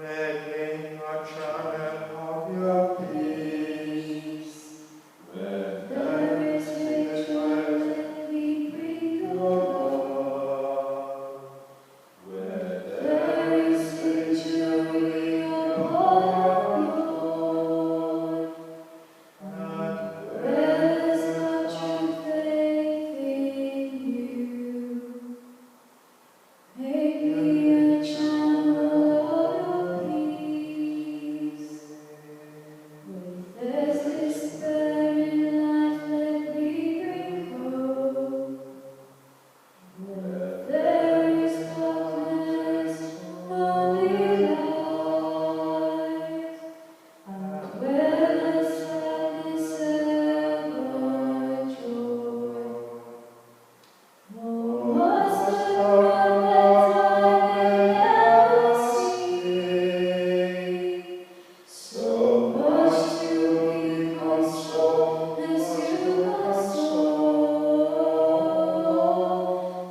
making a channel of your peace. Where there is victory, we bring your love. Where there is victory, upon Lord. And where there is such faith in you, make me a channel of your peace. When there's despair in life, let me bring hope. Where there is darkness, only light. And where there's sadness, ever joy. Oh, Master, come that I may never see. So much to be consoled, as you console.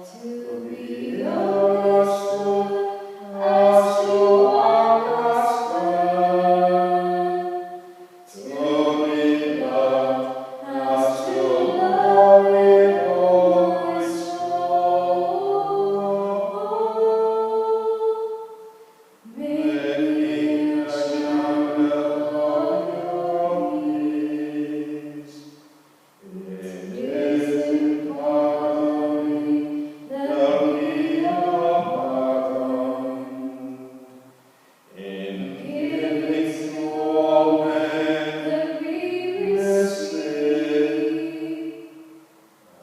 To be understood, as you understand. To be loved, as you love with all my soul. Make me a channel of your peace. In this pardon, there'll be no pardon. In giving to all men that we receive.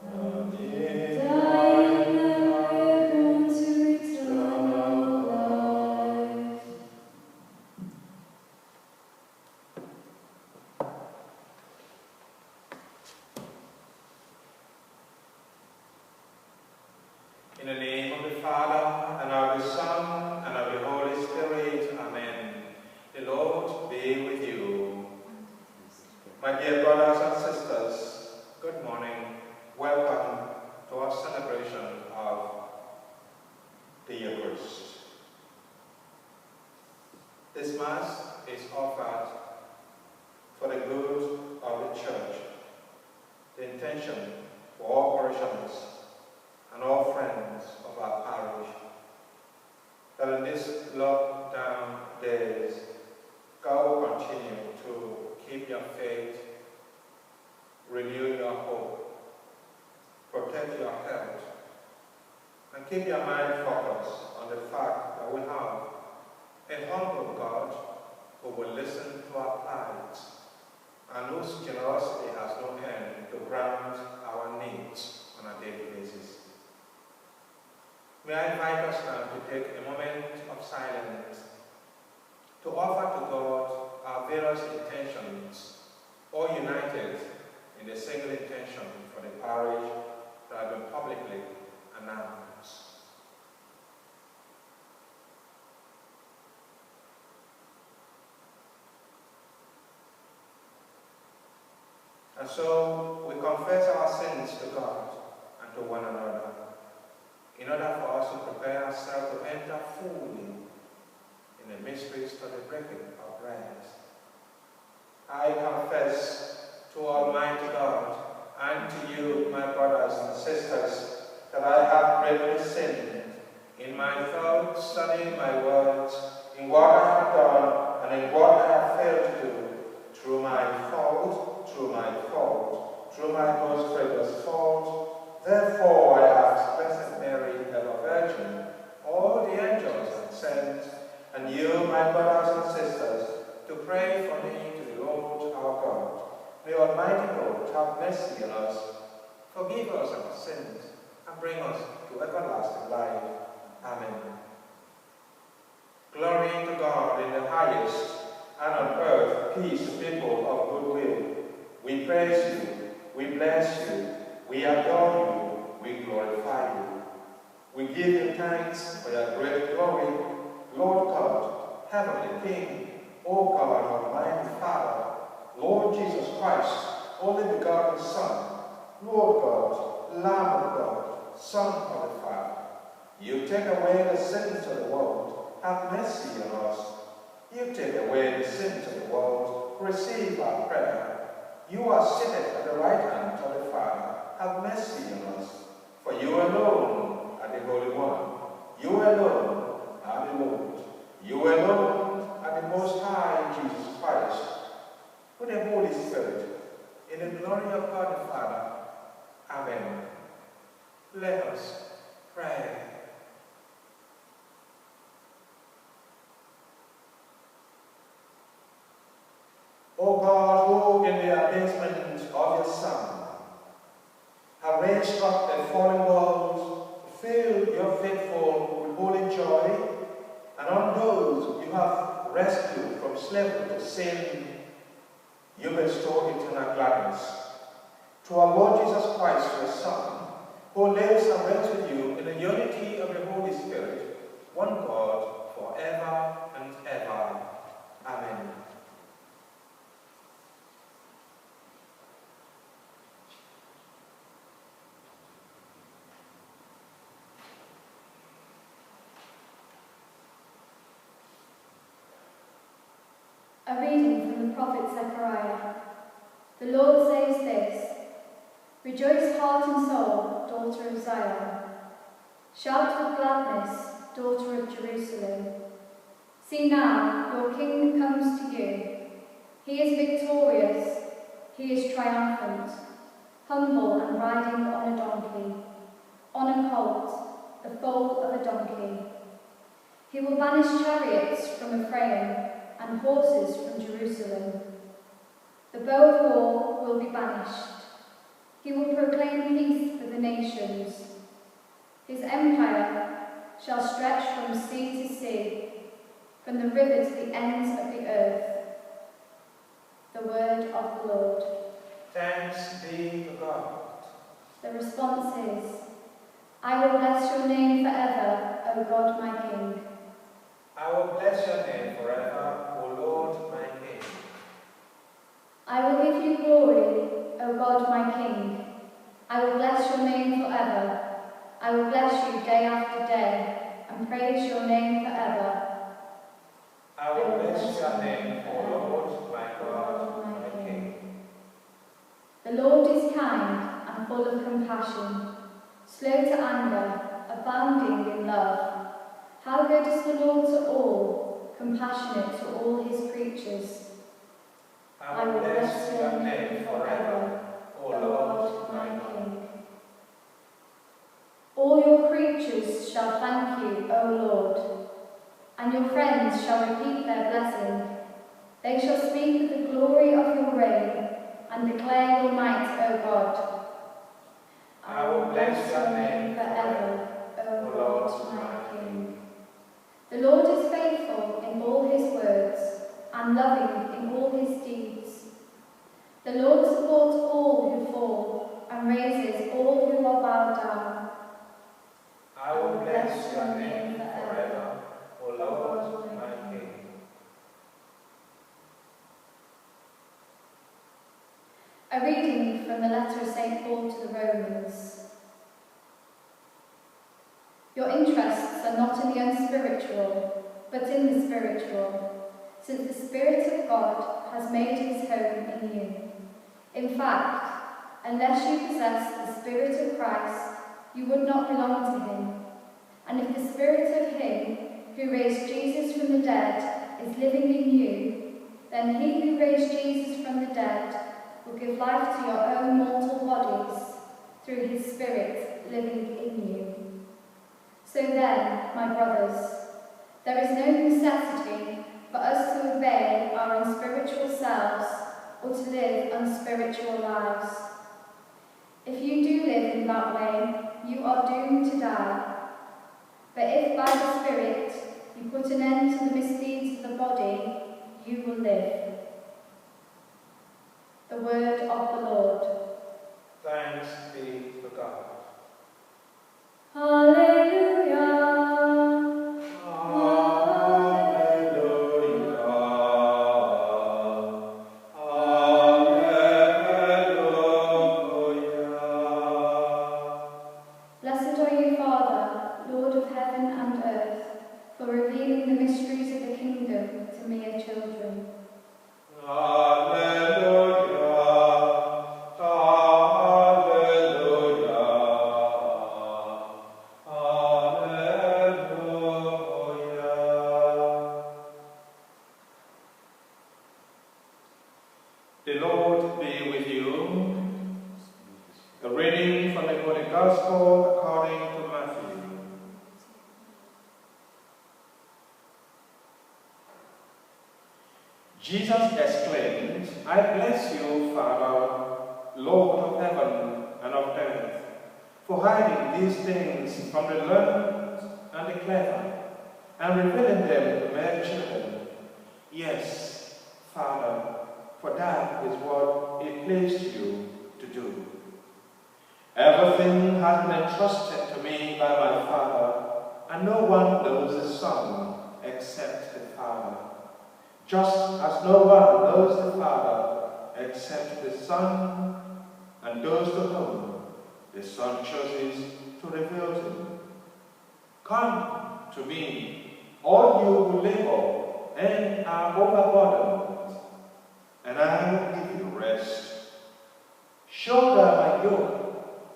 And in dying that we're born to eternal life. In the name of the Father, and of the Son, and of the Holy Spirit. Amen. The Lord be with you. My dear brothers and sisters, good morning. Welcome to our celebration of the Eucharist. This Mass is offered for the good of the Church, the intention for all parishioners and all friends of our parish, that in these lockdown days, God will continue to keep your faith, renew your hope, protect your health, and keep your mind focused on the fact that we have a humble God who will listen to our plights and whose generosity has no end to grant our needs on a daily basis. May I invite us now to take a moment of silence to offer to God our various intentions, all united in the single intention for the parish that have been publicly announced. And so we confess our sins to God and to one another, in order for us to prepare ourselves to enter fully in the mysteries of the breaking of bread. I confess to Almighty God and to you, my brothers and sisters, that I have greatly sinned in my thoughts and in my words, in what I have done and in what I have failed to do, through my fault, through my most grievous fault. Therefore I ask Blessed Mary, ever Virgin, all the angels and saints, and you, my brothers and sisters, to pray for me to the Lord our God. May Almighty God have mercy on us, forgive us our sins, and bring us to everlasting life. Amen. Glory to God in the highest, and on earth peace to people of good will. We praise you, we bless you, we adore you, we glorify you. We give you thanks for your great glory, Lord God, Heavenly King, O God, Almighty Father, Lord Jesus Christ, only begotten Son, Lord God, Lamb of God, Son of the Father. You take away the sins of the world. Have mercy on us. sins of the world, receive our prayer. You are seated at the right hand of the Father. Have mercy on us. For you alone are the Holy One. You alone are the Lord. You alone are the Most High Jesus Christ. With the Holy Spirit, in the glory of God the Father. Amen. Let us pray. O God, who in the amazement of your Son have raised up a fallen world, fill your faithful with holy joy, and on those you have rescued from slavery to sin, you bestow eternal gladness. Through our Lord Jesus Christ, your Son, who lives and reigns with you in the unity of the Holy Spirit, one God, forever and ever. Amen. A reading from the prophet Zechariah. The Lord says this: Rejoice, heart and soul, daughter of Zion. Shout with gladness, daughter of Jerusalem. See now, your king comes to you. He is victorious, he is triumphant, humble and riding on a donkey, on a colt, the foal of a donkey. He will banish chariots from Ephraim and horses from Jerusalem. The bow of war will be banished. He will proclaim peace for the nations. His empire shall stretch from sea to sea, from the river to the ends of the earth. The word of the Lord. Thanks be to God. The response is, I will bless your name forever, O God my King. I will bless your name forever, O Lord my King. I will give you glory, O God my King. I will bless your name forever. I will bless you day after day, and praise your name forever. I will bless your name, O Lord my God, my King. The Lord is kind and full of compassion, slow to anger, abounding in love. How good is the Lord to all, compassionate to all his creatures. I will bless your name forever, O Lord my King. All your creatures shall thank you, O Lord, and your friends shall repeat their blessing. They shall speak of the glory of your reign and declare your might, O God. I will bless your name forever, O O Lord my King. The Lord is faithful in all his words and loving in all his deeds. The Lord supports all who fall and raises all who are bowed down. I will bless your name forever, O Lord my King. A reading from the letter of St. Paul to the Romans. Your interests are not in the unspiritual, but in the spiritual, since the Spirit of God has made his home in you. In fact, unless you possess the Spirit of Christ, you would not belong to him. And if the Spirit of him who raised Jesus from the dead is living in you, then he who raised Jesus from the dead will give life to your own mortal bodies through his Spirit living in you. So then, my brothers, there is no necessity for us to obey our unspiritual selves or to live unspiritual lives. If you do live in that way, you are doomed to die. But if by the Spirit you put an end to the misdeeds of the body, you will live. The word of the Lord. Thanks be to God. Hallelujah. Blessed are you, Father, Lord of heaven and earth, for revealing the mysteries of the kingdom to mere children. be with you. A reading from the Holy Gospel according to Matthew. Jesus exclaimed, "I bless you, Father, Lord of heaven and of earth, for hiding these things from the learned and the clever, and revealing them to mere children. Yes, Father, for that is what it pleased you to do. Everything has been entrusted to me by my Father, and no one knows the Son except the Father, just as no one knows the Father except the Son, and those to whom the Son chooses to reveal to him. Come to me, all you who labor and are overburdened, and I will give you rest. Shoulder my yoke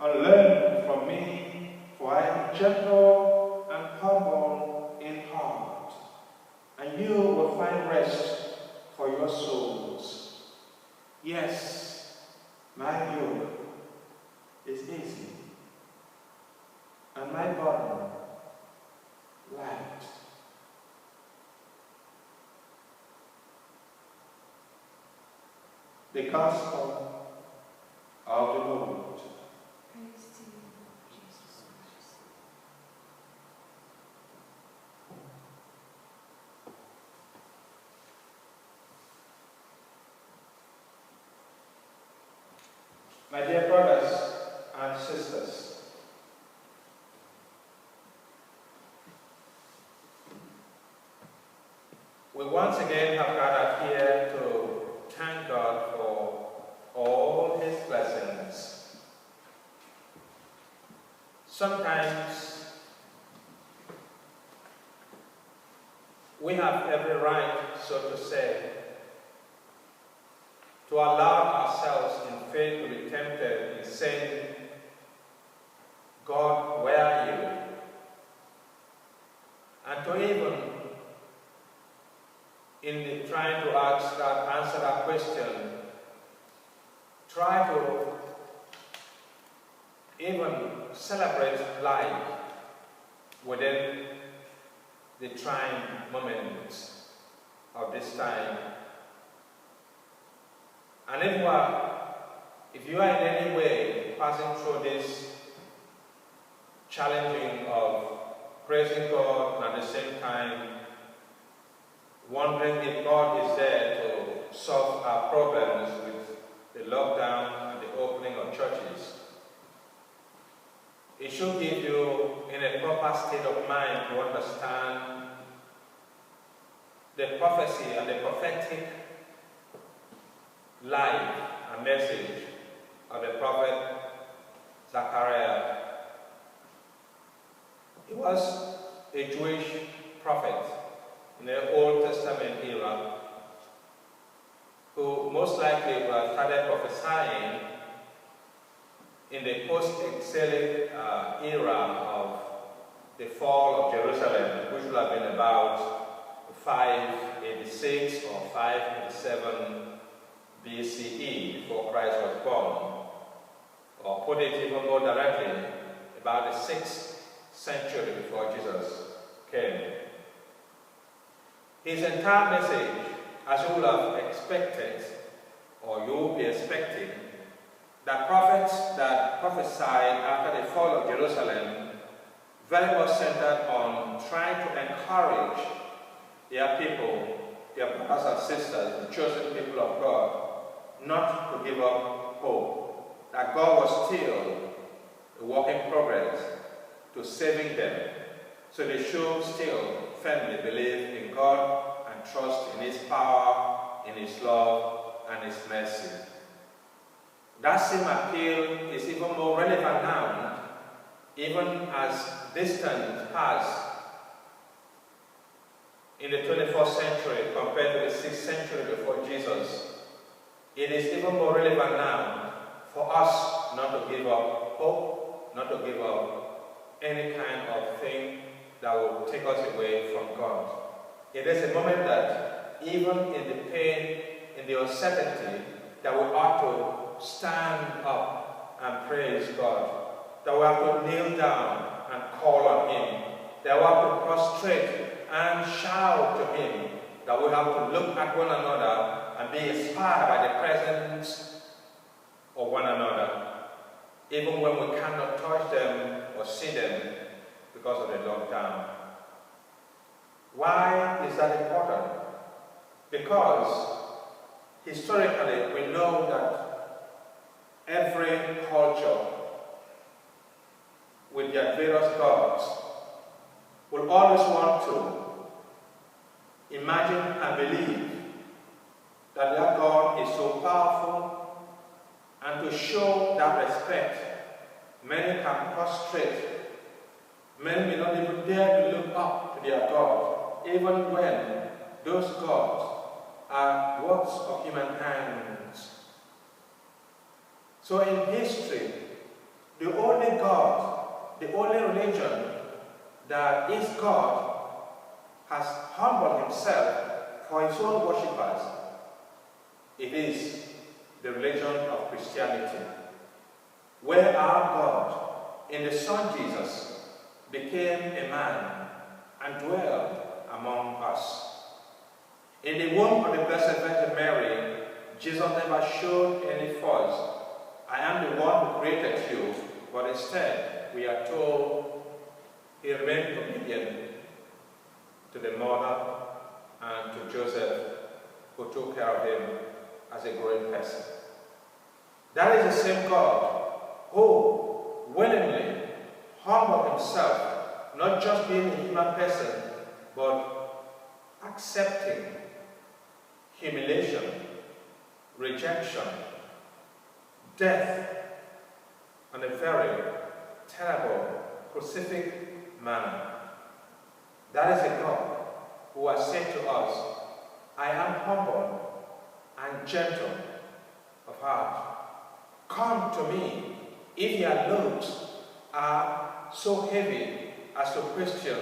and learn from me, for I am gentle and humble in heart, and you will find rest for your souls. Yes, my yoke is easy, and my burden light." The Gospel of the Lord. Praise to you, Jesus Christ. My dear brothers and sisters, we once again have gathered here to thank God for all His blessings. Sometimes we have every right, so to say, to allow ourselves in faith to be tempted in saying, "God, where are you?" And to even in trying to answer that question, try to even celebrate life within the trying moments of this time. And if you are in any way passing through this challenging of praising God and at the same time wondering if God is there to solve our problems with the lockdown and the opening of churches, it should give you in a proper state of mind to understand the prophecy and the prophetic life and message of the prophet Zechariah. He was a Jewish prophet in the Old Testament era, who most likely was started prophesying in the post-exilic era of the fall of Jerusalem, which would have been about 586 or 587 BCE, before Christ was born. Or put it even more directly, about the 6th century before Jesus came. His entire message, as you will have expected, or you will be expecting, that prophets that prophesied after the fall of Jerusalem very much centered on trying to encourage their people, their brothers and sisters, the chosen people of God, not to give up hope, that God was still a work in progress to saving them, so they should still firmly believe in God and trust in His power, in His love, and His mercy. That same appeal is even more relevant now, even as distance passed in the 21st century compared to the 6th century before Jesus. It is even more relevant now for us not to give up hope, not to give up any kind of thing that will take us away from God. It is a moment that even in the pain, in the uncertainty, that we ought to stand up and praise God, that we have to kneel down and call on Him, that we have to prostrate and shout to Him, that we have to look at one another and be inspired by the presence of one another, even when we cannot touch them or see them because of the lockdown. Why is that important? Because historically we know that every culture with their various gods will always want to imagine and believe that their God is so powerful, and to show that respect, many can prostrate. Many may not even dare to look up to their God, even when those gods are works of human hands. So in history, the only God, the only religion that is God has humbled himself for his own worshippers. It is the religion of Christianity, where our God, in the Son Jesus, became a man and dwelled among us. In the womb of the Blessed Virgin Mary, Jesus never showed any force. I am the one who created you, but instead we are told he remained obedient to the mother and to Joseph, who took care of him as a growing person. That is the same God who willingly humbled himself, not just being a human person, but accepting humiliation, rejection, death, in a very terrible, crucific manner. That is a God who has said to us, I am humble and gentle of heart. Come to me. If your loads are so heavy as to question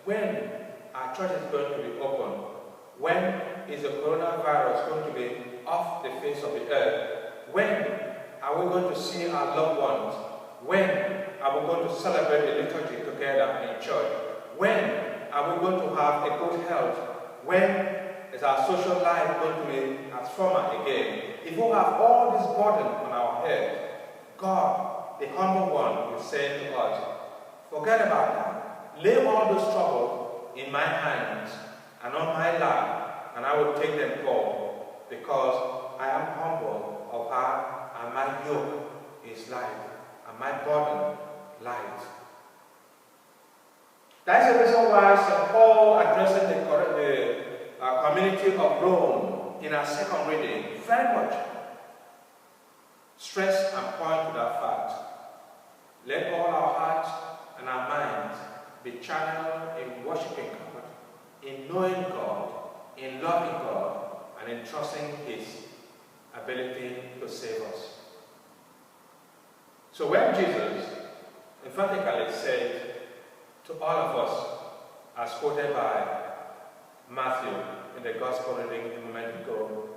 when our church is going to be open, when is the coronavirus going to be off the face of the earth, when are we going to see our loved ones, when are we going to celebrate the liturgy together in church, when are we going to have a good health, when is our social life going to be as former again? If we have all this burden on our head, God, the humble one, will say to us, forget about that. Lay all those troubles in my hands and on my lap, and I will take them all, because I am humble of heart, and my yoke is light, and my burden light. That's the reason why St. Paul, addressing the community of Rome in our second reading, very much stress and point to that fact. Let all our hearts and our minds be channeled in worshiping God, in knowing God, in loving God, and in trusting His ability to save us. So when Jesus emphatically said to all of us, as quoted by Matthew in the Gospel reading a moment ago,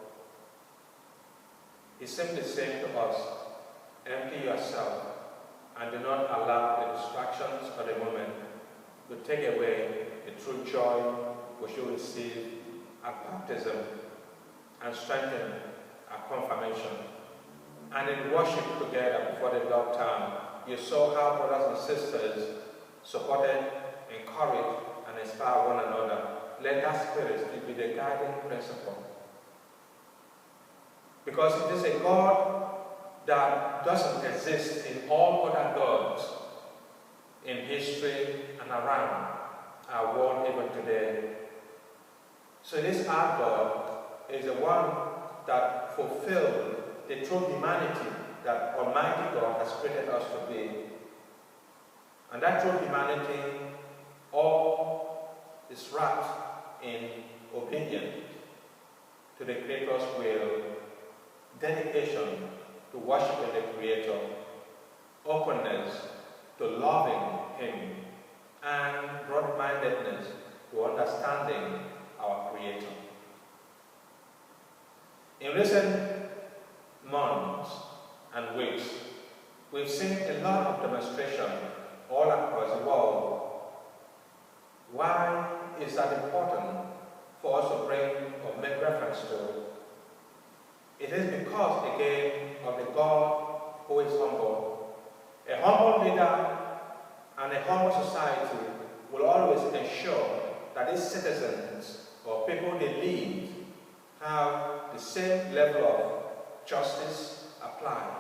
He's simply saying to us, empty yourself and do not allow the distractions of the moment to take away the true joy which you receive at baptism and strengthen our confirmation. And in worship together before the lockdown, you saw how brothers and sisters supported, encouraged, and inspired one another. Let that spirit be the guiding principle. Because it is a God that doesn't exist in all other gods in history and around our world even today. So this our God is the one that fulfilled the true humanity that Almighty God has created us to be. And that true humanity all is wrapped in obedience to the Creator's will, dedication to worshiping the Creator, openness to loving Him, and broad-mindedness to understanding our Creator. In recent weeks, we've seen a lot of demonstration all across the world. Why is that important for us to bring or make reference to? It is because, again, of the God who is humble. A humble leader and a humble society will always ensure that its citizens or people they lead have the same level of justice applied,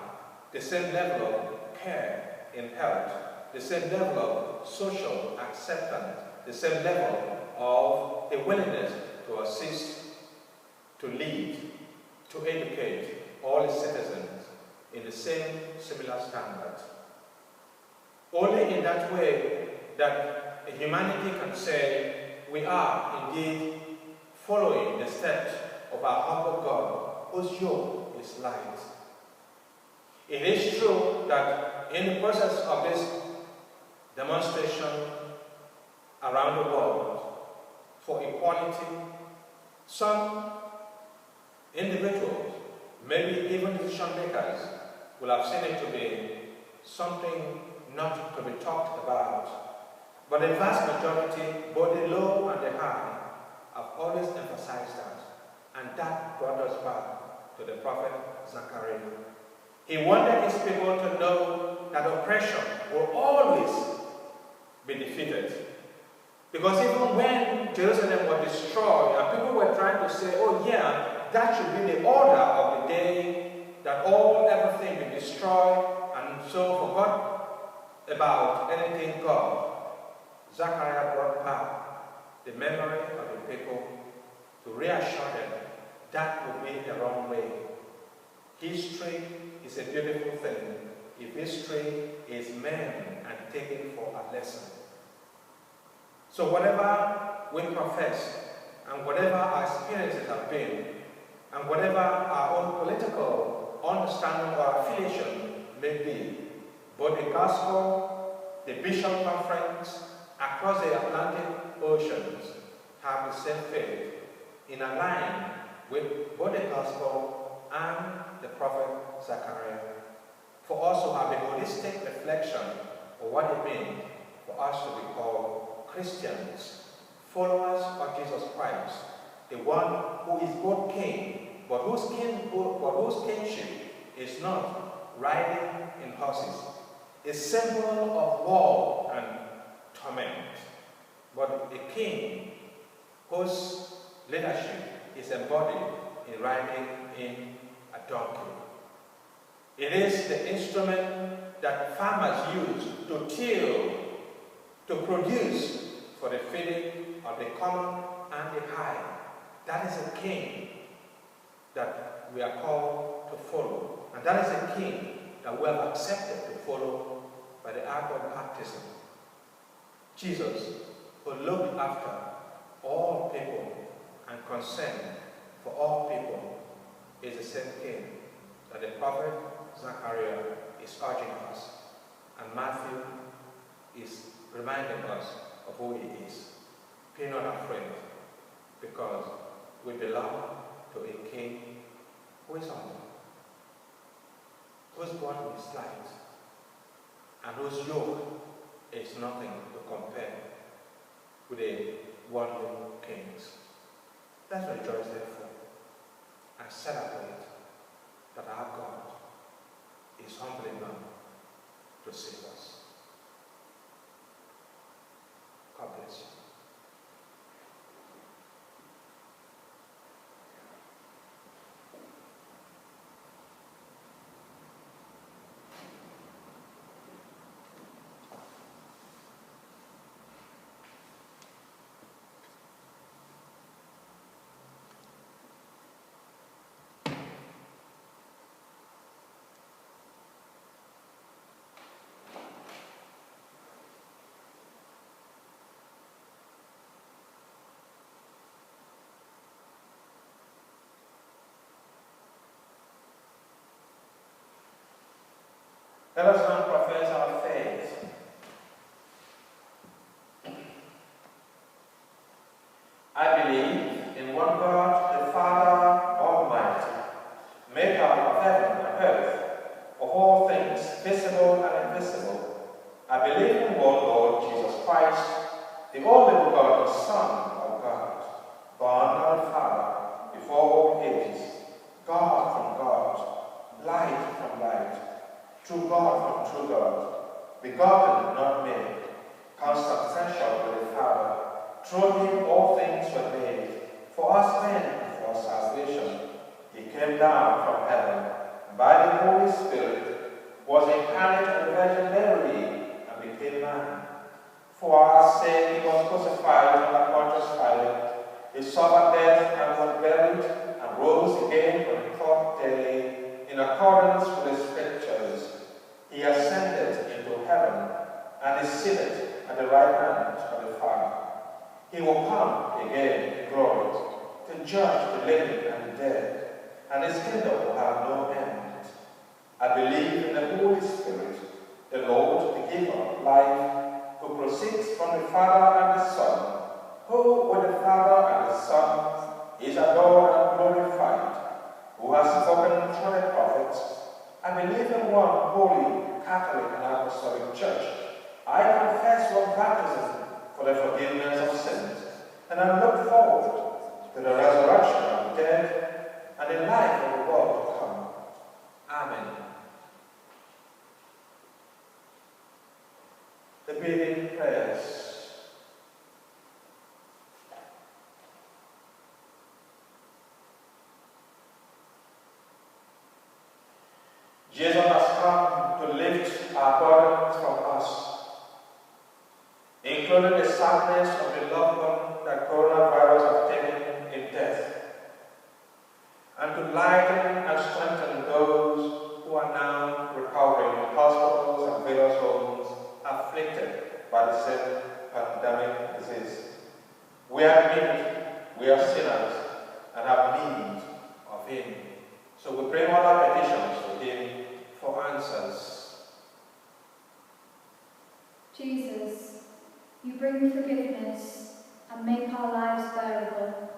the same level of care in health, the same level of social acceptance, the same level of the willingness to assist, to lead, to educate all its citizens in the same similar standards. Only in that way that humanity can say we are indeed following the steps of our humble God, whose yoke is light. It is true that in the process of this demonstration around the world for equality, some individuals, maybe even decision makers, will have seen it to be something not to be talked about. But the vast majority, both the low and the high, have always emphasized that. And that brought us back to the prophet Zechariah. He wanted his people to know that oppression will always be defeated. Because even when Jerusalem was destroyed, and people were trying to say, oh yeah, that should be the order of the day, that everything be destroyed, and so forgot about anything God. Zechariah brought back the memory of the people to reassure them that would be the wrong way. History is a beautiful thing if history is meant and taken for a lesson. So whatever we profess, and whatever our experiences have been, and whatever our own political understanding or affiliation may be, both the gospel, the bishop conference, across the Atlantic oceans have the same faith in a line with both the gospel and the prophet Zechariah. For us to have a holistic reflection of what it means for us to be called Christians, followers of Jesus Christ, the one who is both king, but whose kingship is not riding in horses, a symbol of war and torment, but a king whose leadership is embodied in riding in a donkey. It is the instrument that farmers use to till, to produce for the feeding of the common and the high. That is a king that we are called to follow. And that is a king that we have accepted to follow by the act of baptism. Jesus, who looked after all people and concerned for all people, is the same king that the prophet Zechariah is urging us, and Matthew is reminding us of who he is. Be not afraid, because we belong to a king who is humble, whose body is light, and whose yoke is nothing to compare with the worldly kings. Let's rejoice therefore and celebrate that our God is humble enough to save us. God bless you. Let us now profess our faith. I believe in one God, the Father Almighty, maker of heaven and earth, of all visible and invisible. I believe in one Lord Jesus Christ, the only begotten Son of God, born of the Father before all ages, God from God, light from light, true God from true God, begotten, not made, consubstantial with the Father. Through him all things were made. For us men and for our salvation, he came down from heaven, and by the Holy Spirit was incarnate of the Virgin Mary, and became man. For our sake he was crucified under Pontius Pilate. He suffered death and was buried, and rose again on the fourth day, in accordance with the Scriptures. He ascended into heaven, and is seated at the right hand of the Father. He will come again in glory to judge the living and the dead, and his kingdom will have no end. I believe in the Holy Spirit, the Lord, the giver of life, who proceeds from the Father and the Son, who with the Father and the Son is adored and glorified, who has spoken through the prophets. I believe in one holy, Catholic and Apostolic Church. I confess one baptism for the forgiveness of sins, and I look forward to the resurrection of the dead and the life of the world to come. Amen. The greeting prayers. Jesus has come to lift our burdens from us, including the sadness of the loved one that coronavirus has taken in death, and to lighten and strengthen those who are now recovering in hospitals and various homes afflicted by the same pandemic disease. We are sinners, and have need of him. So we bring all our petitions to him for answers. Jesus, you bring forgiveness and make our lives bearable.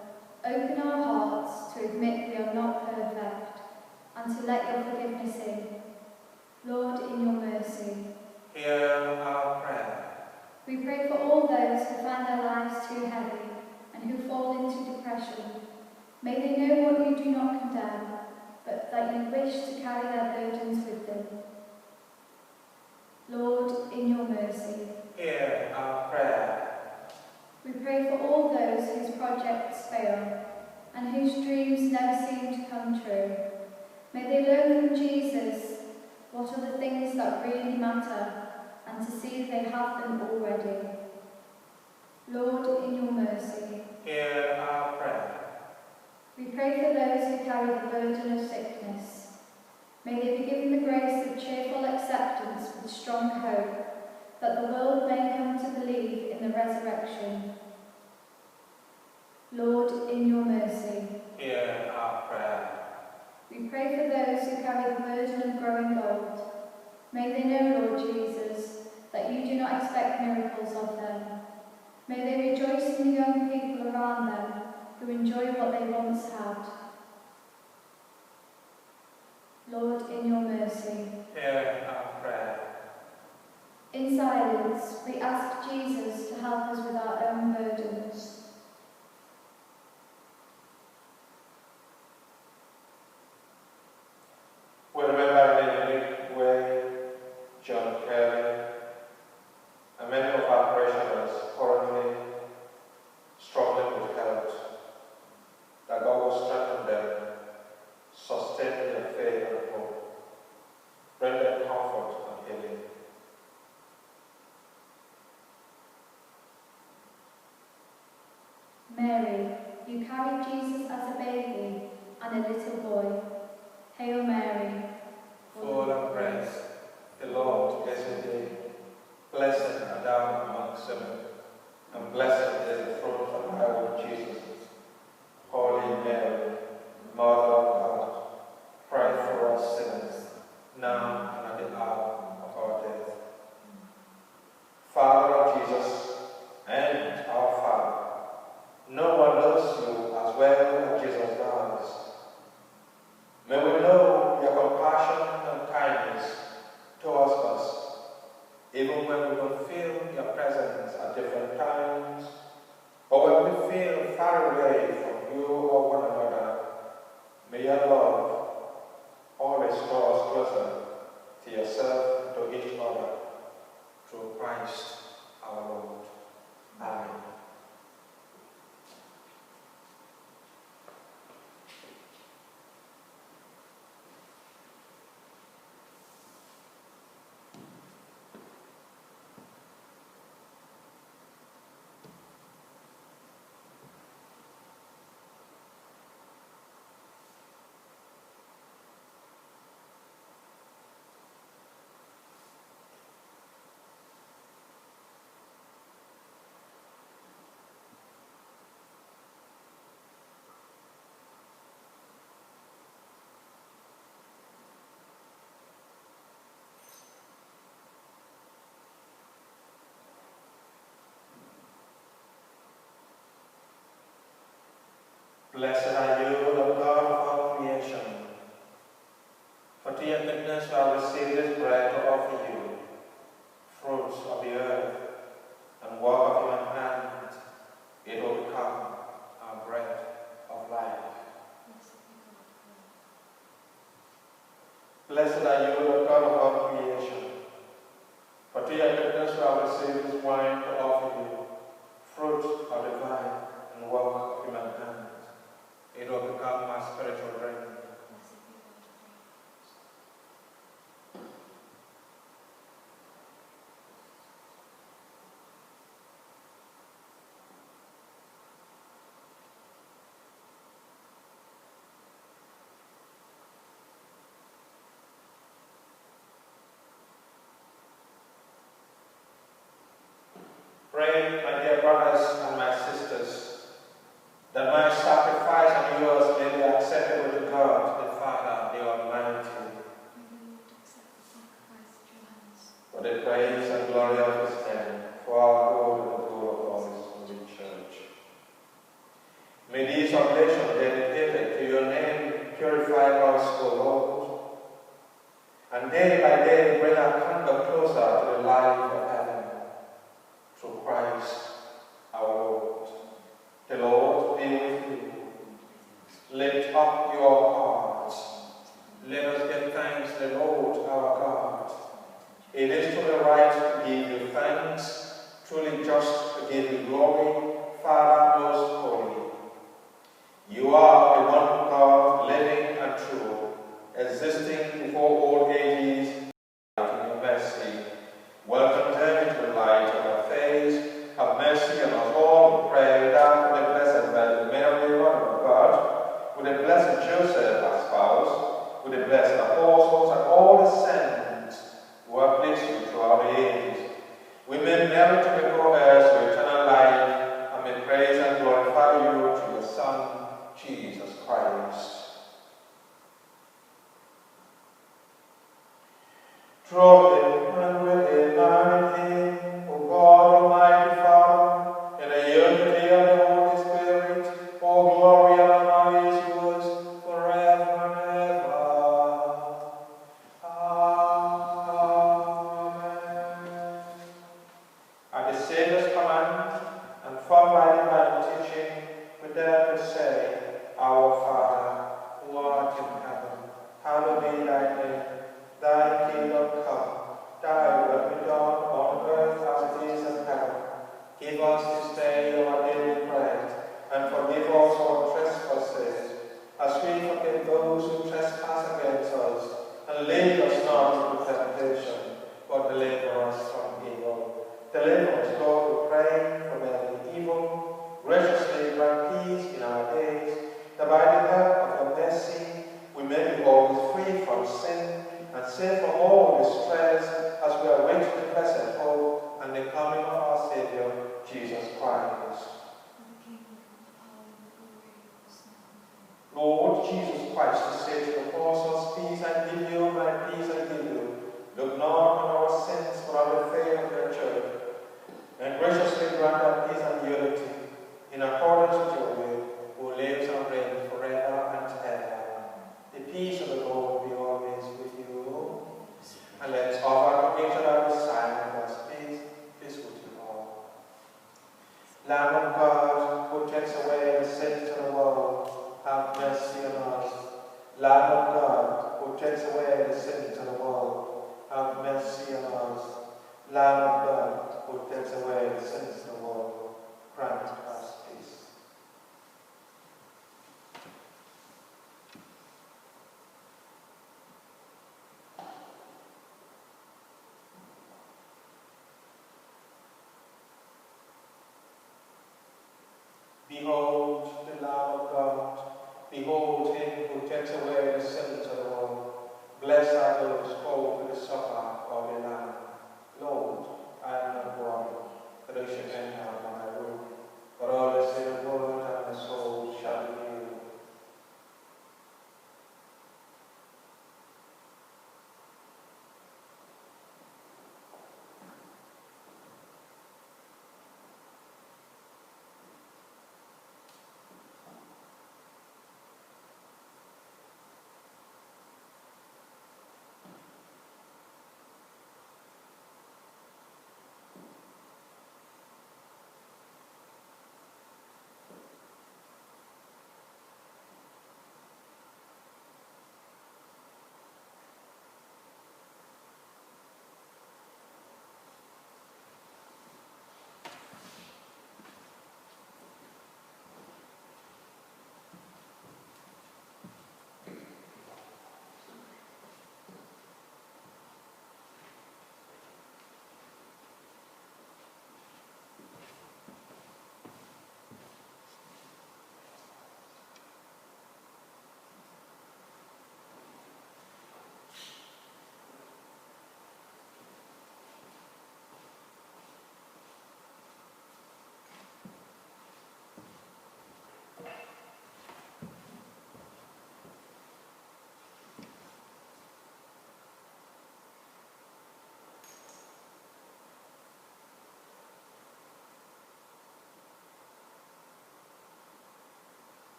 Open our hearts to admit we are not perfect and to let your forgiveness in. Lord, in your mercy, Hear our prayer. we pray for all those who find their lives too heavy and who fall into depression. May they know what you do not condemn, but that you wish to carry their burdens with them. Lord, in your mercy, Hear our prayer. we pray for all those whose projects fail and whose dreams never seem to come true. May they learn from Jesus what are the things that really matter, and to see if they have them already. Lord, in your mercy, Hear our prayer. we pray for those who carry the burden of sickness. May they be given the grace of cheerful acceptance with strong hope, that the world may come to believe in the resurrection. Lord, in your mercy, Hear our prayer. we pray for those who carry the burden of growing old. May they know, Lord Jesus, that you do not expect miracles of them. May they rejoice in the young people around them who enjoy what they once had. Lord, in your mercy, Hear our prayer. in silence, we ask Jesus to help us with our own burdens. We remember in a unique way John Kelly and many of our parishioners currently struggling with health, that God will strengthen them, sustain their faith and hope, bring them comfort and healing. Mary, you carried Jesus as a baby and a little boy. Hail Mary, Full of grace, the Lord is with thee. Blessed art thou amongst women, and blessed is the fruit of thy womb, Jesus. Holy Mary, Mother of God, pray for us sinners, now and at the hour of our death. Father of Jesus and our Father, no one knows you as well as Jesus does. May we know your compassion and kindness towards Blessed are you, Lord God of all creation. For to your goodness we have received this bread to offer you, fruits of the earth and work of your hand. It will become our bread of life. Blessed are you, Lord God of all creation. For to your goodness we have received this wine to offer you, fruit of the vine and work of human hand. It will become our spiritual drink. Pray, my dear brothers and my sisters, that my sacrifice and yours may be acceptable to God, the Father, the Almighty, for the praise and glory of His name, for our good and the good of all His holy church. May these oblations dedicated to your name purify us, O Lord, and day by day bring our conduct closer to the life of heaven. Through Christ our Lord. The Lord be with you. Lift up your hearts. Let us give thanks to the Lord our God. It is truly right to give you thanks, truly just to give you glory, Father most holy. You are the one God, living and true, existing before all ages, in your mercy. Welcome them into the light of our faith. Have mercy on us all, we pray, that with the blessed Virgin Mary, Mother of God, with the blessed Joseph, our spouse, with the blessed apostles and all the saints who have blessed you throughout the ages, we may merit to be co-heirs to eternal life, and may praise and glorify you through your Son, Jesus Christ. Through him and with him and in him, O God, Almighty Father, in the unity of the Holy Spirit, all glory and honor is yours forever and ever. Amen. At the Saviour's command, and from by divine teaching, we dare to say, Our Father, who art in heaven, hallowed be thy name. Thy kingdom come, thy will be done on earth as it is in heaven. Give us this day our daily bread, and forgive us our trespasses, as we forgive those who trespass against us. And lead us not into temptation, but deliver us from evil. Deliver us, Lord, we pray, from every evil. Graciously grant peace in our days, that by the help of your mercy we may be always free from sin, and safe from all distress, as we await the blessed hope and the coming of our Saviour, Jesus Christ. Lord Jesus Christ, you say to the apostles, Peace I give you, my peace I give you. Look not on our sins, but on the faith of your church, and graciously grant our peace and unity, in accordance with your will, who lives and reigns forever and ever. The peace of the Lord be always with you. And let's offer to each other the sign of God's peace. Peace with you all. Lamb of God, who takes away the sins of the world, have mercy on us. Lamb of God, who takes away the sins of the world, have mercy on us. Lamb of God, who takes away the sins of the world, grant us peace. Behold the Lamb of God. Behold him who takes away the sins of the world. Blessed are those called to the supper of the Lamb. Lord, I am not worthy that I should enter under my roof, but all the same word and my soul shall be healed.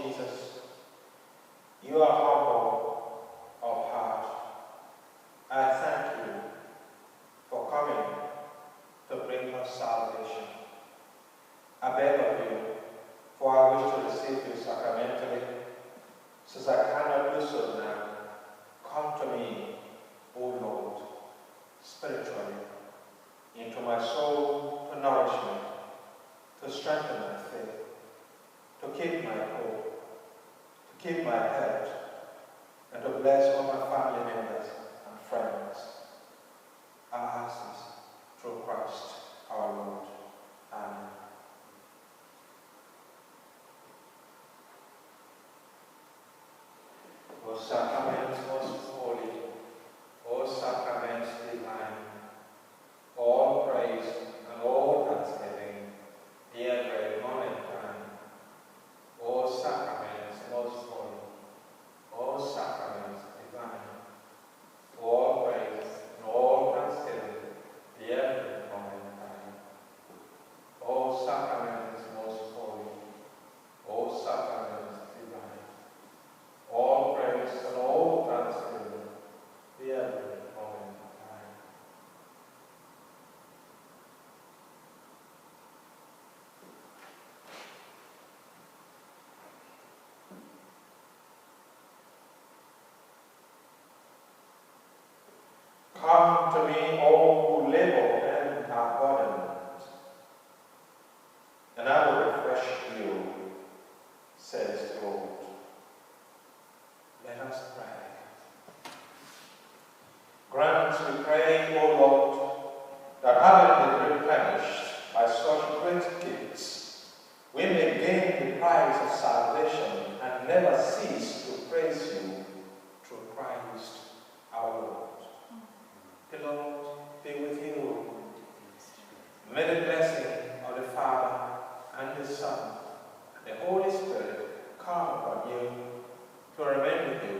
Jesus, you are humble of heart. I thank you for coming to bring us salvation. I beg of you, for I wish to receive you sacramentally, since I cannot do so now. Come to me, O Lord, spiritually, into my soul to nourish me, to strengthen my faith, to keep my hope, to keep my health, and to bless all my family members and friends. I ask this through Christ our Lord. Amen. O sacraments most holy, O sacraments divine, all praise and all thanksgiving be ever momentary. O sacraments most holy, O sacraments divine, all praise and all thanksgiving be ever momentary. O sacraments most holy, O sacraments divine, all praise and all thanksgiving be ever momentary. Come to me, all who labor and are burdened, and I will refresh you, says the Lord. Let us pray. Grant, we pray, O Lord, that having been replenished by such great gifts, we may gain the prize of salvation and never cease to praise you through Christ our Lord. The Lord be with you. May the blessing of the Father and the Son and the Holy Spirit come upon you to remain with you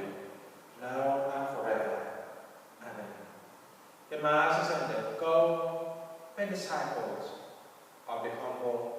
now and forever. Amen. The Mass is ended. Go, make disciples of the humble